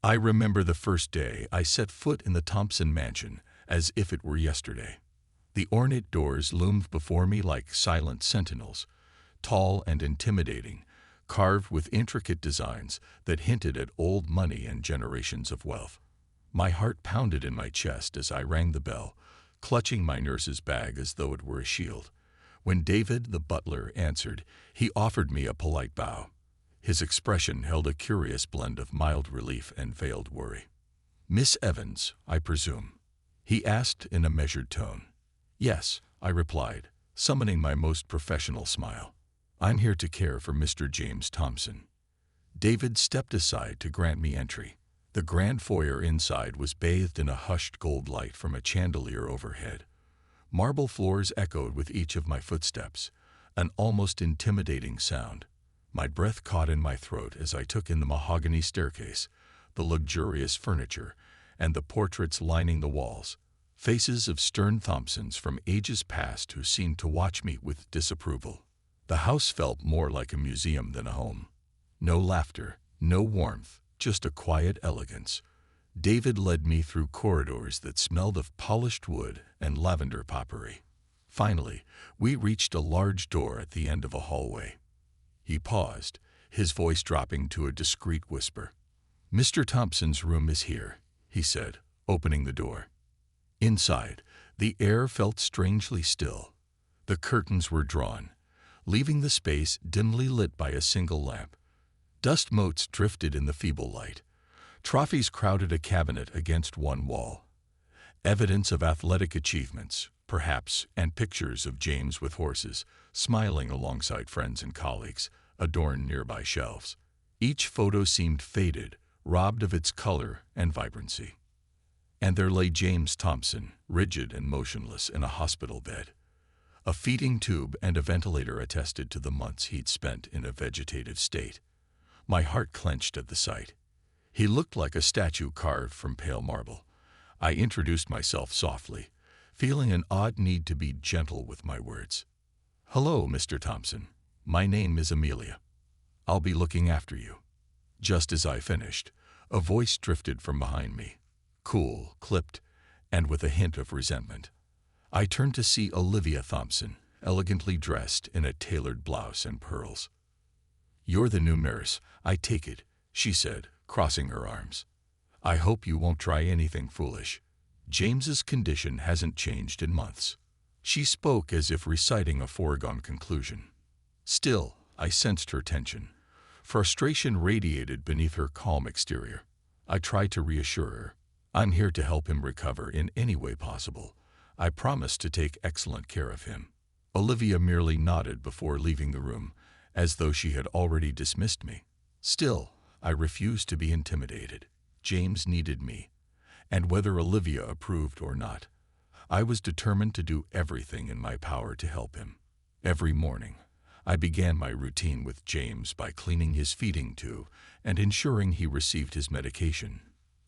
I remember the first day I set foot in the Thompson mansion as if it were yesterday. The ornate doors loomed before me like silent sentinels, tall and intimidating, carved with intricate designs that hinted at old money and generations of wealth. My heart pounded in my chest as I rang the bell, clutching my nurse's bag as though it were a shield. When David, the butler, answered, he offered me a polite bow. His expression held a curious blend of mild relief and veiled worry. "Miss Evans, I presume?" he asked in a measured tone. "Yes," I replied, summoning my most professional smile. "I'm here to care for Mr. James Thompson." David stepped aside to grant me entry. The grand foyer inside was bathed in a hushed gold light from a chandelier overhead. Marble floors echoed with each of my footsteps, an almost intimidating sound. My breath caught in my throat as I took in the mahogany staircase, the luxurious furniture, and the portraits lining the walls. Faces of stern Thompsons from ages past who seemed to watch me with disapproval. The house felt more like a museum than a home. No laughter, no warmth, just a quiet elegance. David led me through corridors that smelled of polished wood and lavender potpourri. Finally, we reached a large door at the end of a hallway. He paused, his voice dropping to a discreet whisper. "Mr. Thompson's room is here," he said, opening the door. Inside, the air felt strangely still. The curtains were drawn, leaving the space dimly lit by a single lamp. Dust motes drifted in the feeble light. Trophies crowded a cabinet against one wall. Evidence of athletic achievements, perhaps, and pictures of James with horses, smiling alongside friends and colleagues, adorned nearby shelves. Each photo seemed faded, robbed of its color and vibrancy. And there lay James Thompson, rigid and motionless in a hospital bed. A feeding tube and a ventilator attested to the months he'd spent in a vegetative state. My heart clenched at the sight. He looked like a statue carved from pale marble. I introduced myself softly, feeling an odd need to be gentle with my words. "Hello, Mr. Thompson. My name is Amelia. I'll be looking after you." Just as I finished, a voice drifted from behind me, cool, clipped, and with a hint of resentment. I turned to see Olivia Thompson, elegantly dressed in a tailored blouse and pearls. "You're the new nurse, I take it," she said, crossing her arms. "I hope you won't try anything foolish. James's condition hasn't changed in months." She spoke as if reciting a foregone conclusion. Still, I sensed her tension. Frustration radiated beneath her calm exterior. I tried to reassure her. "I'm here to help him recover in any way possible. I promise to take excellent care of him." Olivia merely nodded before leaving the room, as though she had already dismissed me. Still, I refused to be intimidated. James needed me, and whether Olivia approved or not, I was determined to do everything in my power to help him. Every morning, I began my routine with James by cleaning his feeding tube and ensuring he received his medication,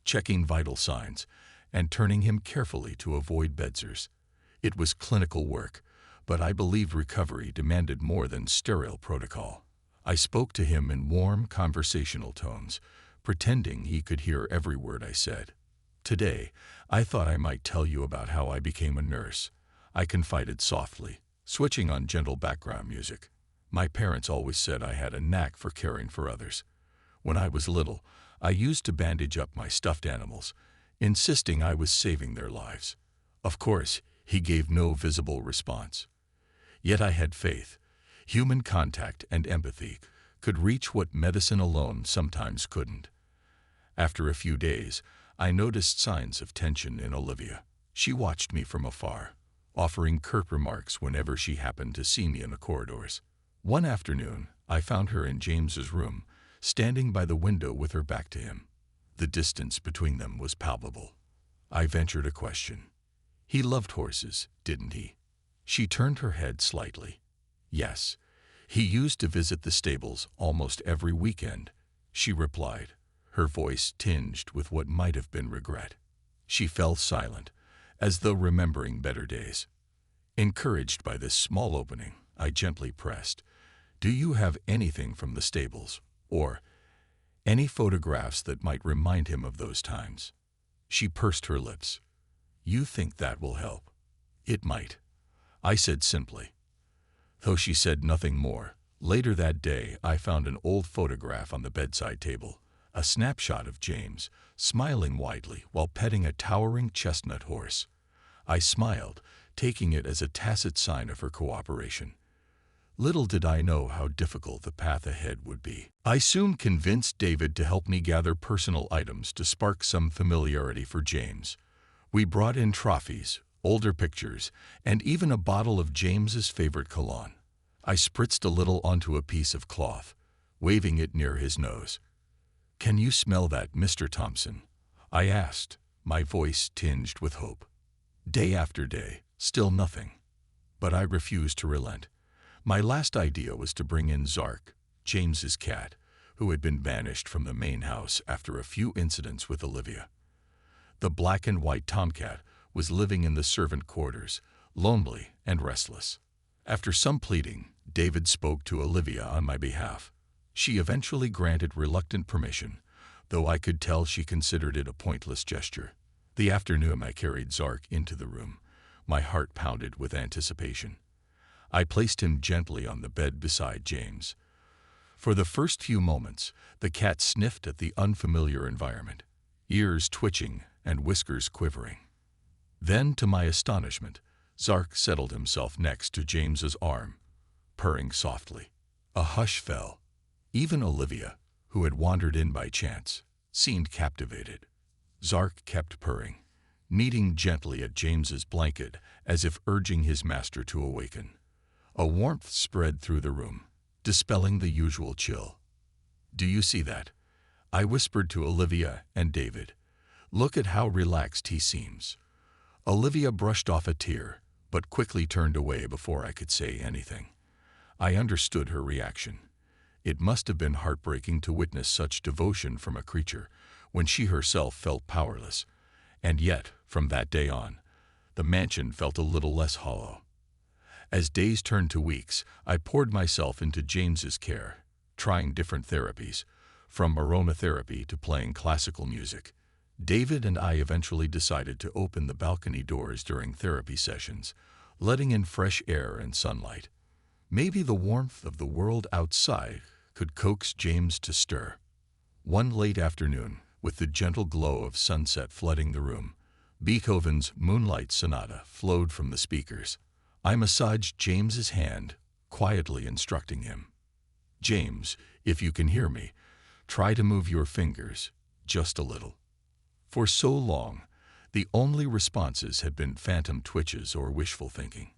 checking vital signs, and turning him carefully to avoid bedsores. It was clinical work, but I believed recovery demanded more than sterile protocol. I spoke to him in warm, conversational tones, pretending he could hear every word I said. "Today, I thought I might tell you about how I became a nurse," I confided softly, switching on gentle background music. "My parents always said I had a knack for caring for others. When I was little, I used to bandage up my stuffed animals, insisting I was saving their lives." Of course, he gave no visible response. Yet I had faith. Human contact and empathy could reach what medicine alone sometimes couldn't. After a few days, I noticed signs of tension in Olivia. She watched me from afar, offering curt remarks whenever she happened to see me in the corridors. One afternoon, I found her in James's room, standing by the window with her back to him. The distance between them was palpable. I ventured a question. "He loved horses, didn't he?" She turned her head slightly. "Yes. He used to visit the stables almost every weekend," she replied, her voice tinged with what might have been regret. She fell silent, as though remembering better days. Encouraged by this small opening, I gently pressed, "Do you have anything from the stables? Or Any photographs that might remind him of those times. She pursed her lips. You think that will help? It might, I said simply. Though she said nothing more, later that day I found an old photograph on the bedside table, a snapshot of James, smiling widely while petting a towering chestnut horse. I smiled, taking it as a tacit sign of her cooperation. Little did I know how difficult the path ahead would be. I soon convinced David to help me gather personal items to spark some familiarity for James. We brought in trophies, older pictures, and even a bottle of James's favorite cologne. I spritzed a little onto a piece of cloth, waving it near his nose. Can you smell that, Mr. Thompson? I asked, my voice tinged with hope. Day after day, still nothing. But I refused to relent. My last idea was to bring in Zark, James's cat, who had been banished from the main house after a few incidents with Olivia. The black and white tomcat was living in the servant quarters, lonely and restless. After some pleading, David spoke to Olivia on my behalf. She eventually granted reluctant permission, though I could tell she considered it a pointless gesture. The afternoon I carried Zark into the room. My heart pounded with anticipation. I placed him gently on the bed beside James. For the first few moments, the cat sniffed at the unfamiliar environment, ears twitching and whiskers quivering. Then, to my astonishment, Zark settled himself next to James's arm, purring softly. A hush fell. Even Olivia, who had wandered in by chance, seemed captivated. Zark kept purring, kneading gently at James's blanket as if urging his master to awaken. A warmth spread through the room, dispelling the usual chill. Do you see that? I whispered to Olivia and David. Look at how relaxed he seems. Olivia brushed off a tear, but quickly turned away before I could say anything. I understood her reaction. It must have been heartbreaking to witness such devotion from a creature when she herself felt powerless. And yet, from that day on, the mansion felt a little less hollow. As days turned to weeks, I poured myself into James's care, trying different therapies, from aromatherapy to playing classical music. David and I eventually decided to open the balcony doors during therapy sessions, letting in fresh air and sunlight. Maybe the warmth of the world outside could coax James to stir. One late afternoon, with the gentle glow of sunset flooding the room, Beethoven's Moonlight Sonata flowed from the speakers. I massaged James's hand, quietly instructing him. James, if you can hear me, try to move your fingers, just a little. For so long, the only responses had been phantom twitches or wishful thinking.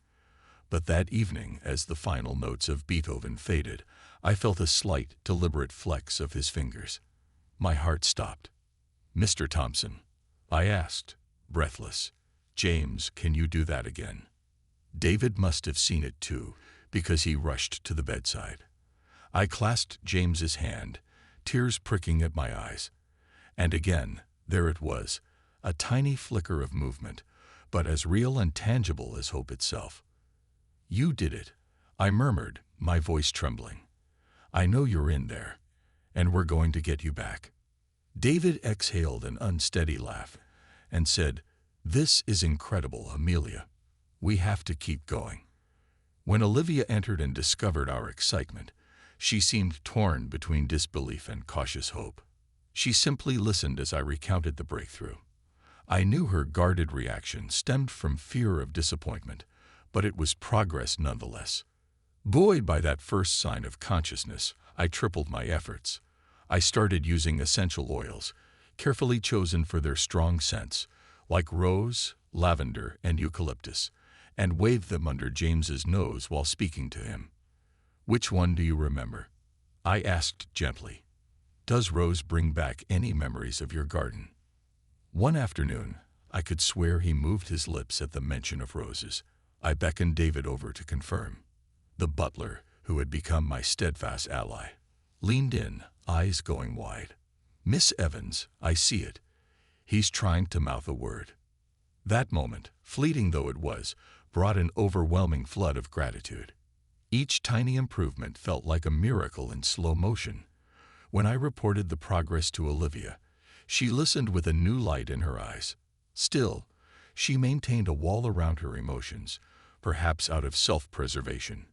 But that evening, as the final notes of Beethoven faded, I felt a slight, deliberate flex of his fingers. My heart stopped. Mr. Thompson, I asked, breathless, James, can you do that again? David must have seen it too, because he rushed to the bedside. I clasped James's hand, tears pricking at my eyes. And again, there it was, a tiny flicker of movement, but as real and tangible as hope itself. You did it, I murmured, my voice trembling. I know you're in there, and we're going to get you back. David exhaled an unsteady laugh and said, This is incredible, Amelia. We have to keep going. When Olivia entered and discovered our excitement, she seemed torn between disbelief and cautious hope. She simply listened as I recounted the breakthrough. I knew her guarded reaction stemmed from fear of disappointment, but it was progress nonetheless. Buoyed by that first sign of consciousness, I tripled my efforts. I started using essential oils, carefully chosen for their strong scents, like rose, lavender, and eucalyptus, and waved them under James's nose while speaking to him. Which one do you remember? I asked gently. Does rose bring back any memories of your garden? One afternoon, I could swear he moved his lips at the mention of roses. I beckoned David over to confirm. The butler, who had become my steadfast ally, leaned in, eyes going wide. Miss Evans, I see it. He's trying to mouth a word. That moment, fleeting though it was, brought an overwhelming flood of gratitude. Each tiny improvement felt like a miracle in slow motion. When I reported the progress to Olivia, she listened with a new light in her eyes. Still, she maintained a wall around her emotions, perhaps out of self-preservation.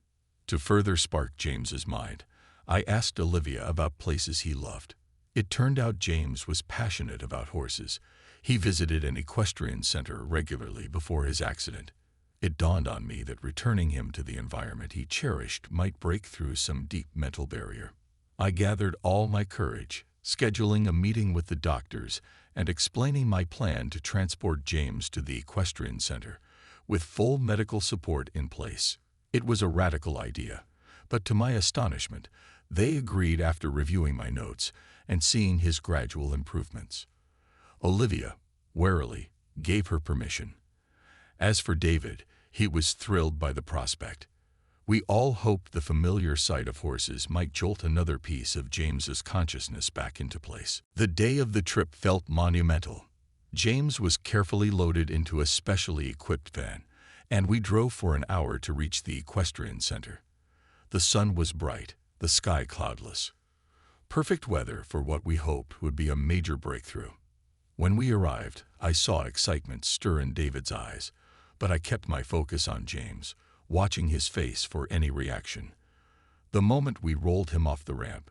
To further spark James's mind, I asked Olivia about places he loved. It turned out James was passionate about horses. He visited an equestrian center regularly before his accident. It dawned on me that returning him to the environment he cherished might break through some deep mental barrier. I gathered all my courage, scheduling a meeting with the doctors and explaining my plan to transport James to the equestrian center, with full medical support in place. It was a radical idea, but to my astonishment, they agreed after reviewing my notes and seeing his gradual improvements. Olivia, warily, gave her permission. As for David, he was thrilled by the prospect. We all hoped the familiar sight of horses might jolt another piece of James's consciousness back into place. The day of the trip felt monumental. James was carefully loaded into a specially equipped van, and we drove for an hour to reach the equestrian center. The sun was bright, the sky cloudless. Perfect weather for what we hoped would be a major breakthrough. When we arrived, I saw excitement stir in David's eyes, but I kept my focus on James, watching his face for any reaction. The moment we rolled him off the ramp,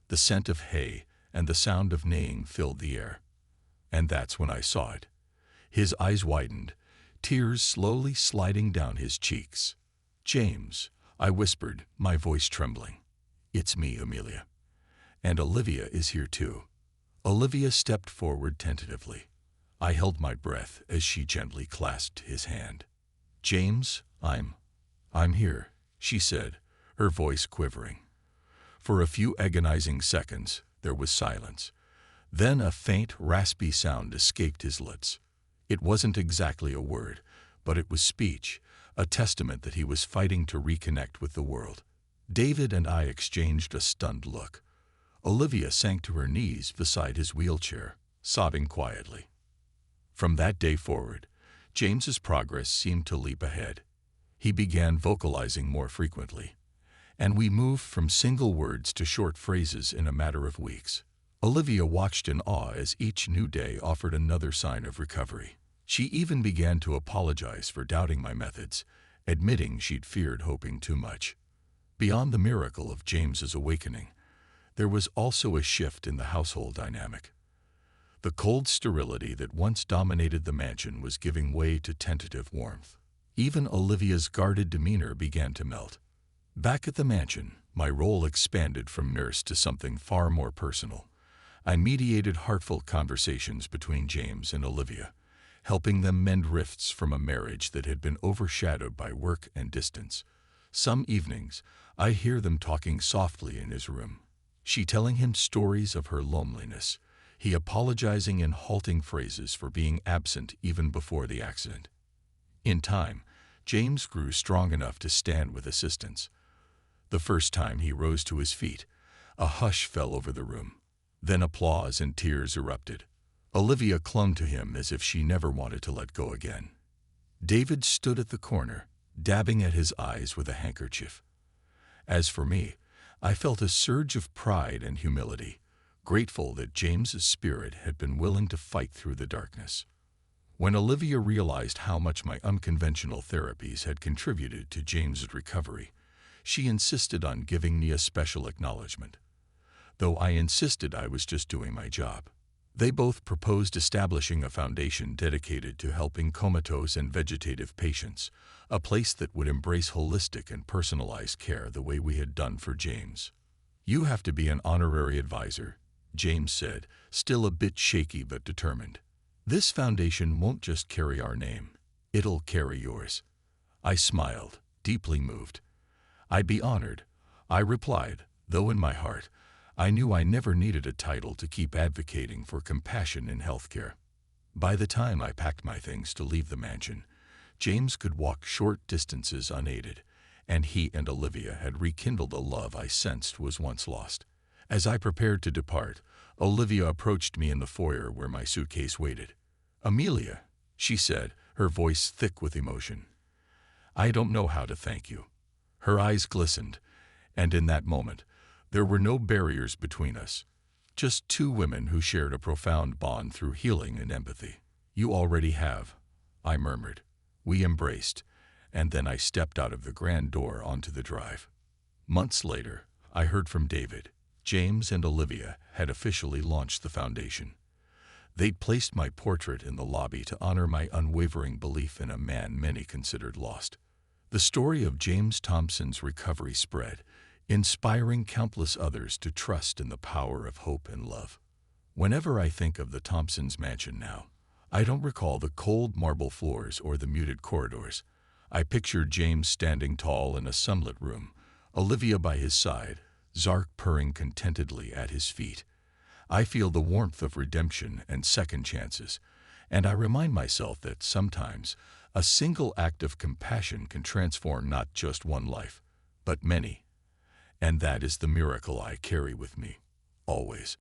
the scent of hay and the sound of neighing filled the air. And that's when I saw it. His eyes widened, tears slowly sliding down his cheeks. "James," I whispered, my voice trembling. "It's me, Amelia. And Olivia is here too." Olivia stepped forward tentatively. I held my breath as she gently clasped his hand. "James, I'm here," she said, her voice quivering. For a few agonizing seconds, there was silence. Then a faint, raspy sound escaped his lips. It wasn't exactly a word, but it was speech, a testament that he was fighting to reconnect with the world. David and I exchanged a stunned look. Olivia sank to her knees beside his wheelchair, sobbing quietly. From that day forward, James's progress seemed to leap ahead. He began vocalizing more frequently, and we moved from single words to short phrases in a matter of weeks. Olivia watched in awe as each new day offered another sign of recovery. She even began to apologize for doubting my methods, admitting she'd feared hoping too much. Beyond the miracle of James's awakening, there was also a shift in the household dynamic. The cold sterility that once dominated the mansion was giving way to tentative warmth. Even Olivia's guarded demeanor began to melt. Back at the mansion, my role expanded from nurse to something far more personal. I mediated heartfelt conversations between James and Olivia, helping them mend rifts from a marriage that had been overshadowed by work and distance. Some evenings, I hear them talking softly in his room, she telling him stories of her loneliness, he apologizing in halting phrases for being absent even before the accident. In time, James grew strong enough to stand with assistance. The first time he rose to his feet, a hush fell over the room. Then applause and tears erupted. Olivia clung to him as if she never wanted to let go again. David stood at the corner, dabbing at his eyes with a handkerchief. As for me, I felt a surge of pride and humility, grateful that James's spirit had been willing to fight through the darkness. When Olivia realized how much my unconventional therapies had contributed to James's recovery, she insisted on giving me a special acknowledgement, though I insisted I was just doing my job. They both proposed establishing a foundation dedicated to helping comatose and vegetative patients, a place that would embrace holistic and personalized care the way we had done for James. "You have to be an honorary advisor," James said, still a bit shaky but determined. "This foundation won't just carry our name, it'll carry yours." I smiled, deeply moved. "I'd be honored," I replied, though in my heart, I knew I never needed a title to keep advocating for compassion in healthcare. By the time I packed my things to leave the mansion, James could walk short distances unaided, and he and Olivia had rekindled a love I sensed was once lost. As I prepared to depart, Olivia approached me in the foyer where my suitcase waited. "Amelia," she said, her voice thick with emotion, "I don't know how to thank you." Her eyes glistened, and in that moment, there were no barriers between us. Just two women who shared a profound bond through healing and empathy. You already have, I murmured. We embraced, and then I stepped out of the grand door onto the drive. Months later, I heard from David. James and Olivia had officially launched the foundation. They'd placed my portrait in the lobby to honor my unwavering belief in a man many considered lost. The story of James Thompson's recovery spread, inspiring countless others to trust in the power of hope and love. Whenever I think of the Thompsons' mansion now, I don't recall the cold marble floors or the muted corridors. I picture James standing tall in a sunlit room, Olivia by his side, Zark purring contentedly at his feet. I feel the warmth of redemption and second chances, and I remind myself that sometimes a single act of compassion can transform not just one life, but many. And that is the miracle I carry with me, always.